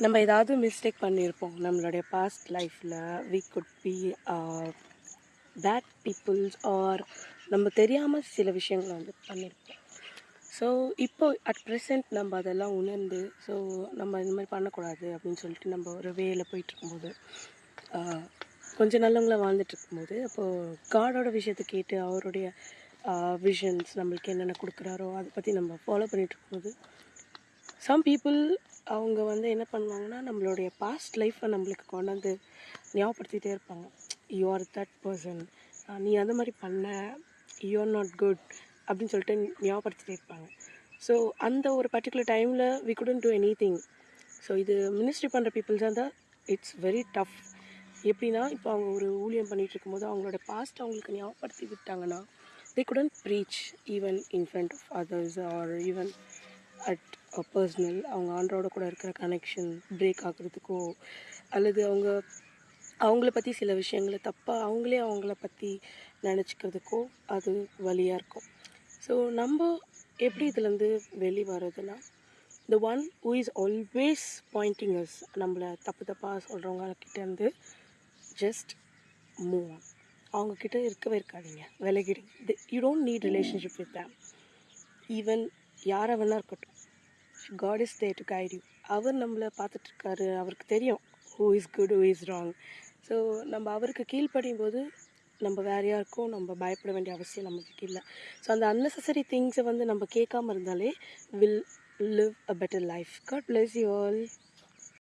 நம்ம ஏதாவது மிஸ்டேக் பண்ணியிருப்போம் நம்மளுடைய பாஸ்ட் லைஃப்பில். We could be bad peoples are நம்ம தெரியாமல் சில விஷயங்களை வந்து பண்ணியிருப்போம். ஸோ இப்போ அட் ப்ரெசென்ட் நம்ம அதெல்லாம் உணர்ந்து ஸோ நம்ம இந்த மாதிரி பண்ணக்கூடாது அப்படின்னு சொல்லிட்டு நம்ம ஒரு வேயில் போயிட்டுருக்கும்போது கொஞ்சம் நல்லவங்களாக வாழ்ந்துட்டு இருக்கும்போது அப்போது காடோட விஷயத்தை கேட்டு அவருடைய விஷன்ஸ் நம்மளுக்கு என்னென்ன கொடுக்குறாரோ அதை பற்றி நம்ம ஃபாலோ பண்ணிகிட்டு இருக்கும்போது சம் பீப்புள் அவங்க வந்து என்ன பண்ணுவாங்கன்னா நம்மளுடைய பாஸ்ட் லைஃப்பை நம்மளுக்கு கொண்டாந்து ஞாபகப்படுத்திகிட்டே இருப்பாங்க. யூ ஆர் தட் பர்சன், நீ அந்த மாதிரி பண்ண, யூ ஆர் நாட் குட் அப்படின்னு சொல்லிட்டு ஞாபகப்படுத்திகிட்டே இருப்பாங்க. ஸோ அந்த ஒரு பர்டிகுலர் டைமில் we couldn't do anything. So இது மினிஸ்ட்ரி பண்ணுற பீப்புள்ஸாக இருந்தால் இட்ஸ் வெரி டஃப். எப்படின்னா இப்போ அவங்க ஒரு ஊழியம் பண்ணிகிட்டு இருக்கும்போது அவங்களோட பாஸ்ட் அவங்களுக்கு ஞாபகப்படுத்தி விட்டாங்கன்னா they couldn't preach even in front of others or even at a personal அவங்க ஆண்டரோட கூட இருக்கிற கனெக்ஷன் பிரேக் ஆகுறதுக்கோ அல்லது அவங்கள பற்றி சில விஷயங்களை தப்பாக அவங்கள பற்றி நினச்சிக்கிறதுக்கோ அது வழியாக இருக்கும். ஸோ நம்ம எப்படி இதுலேருந்து வெளி வர்றதுன்னா the one who is always pointing us நம்மளை தப்பாக சொல்கிறவங்கக்கிட்டேருந்து ஜஸ்ட் மூவ் ஆன். அவங்கக்கிட்ட இருக்கவே இருக்காதீங்க, விலகிடுங்க. You don't need relationship with them. Even யாரை வேணா இருக்கட்டும், God is there to guide you. அவர் நம்மளை பார்த்துட்ருக்காரு, அவருக்கு தெரியும் who is good who is wrong. So நம்ம அவருக்கு கீழ்ப்படியும் போது நம்ம வேறு யாருக்கும் நம்ம பயப்பட வேண்டிய அவசியம் நம்மளுக்கு இல்லை. ஸோ அந்த அன்னெசரி திங்ஸை வந்து நம்ம கேட்காம இருந்தாலே will live a better life. God bless you all.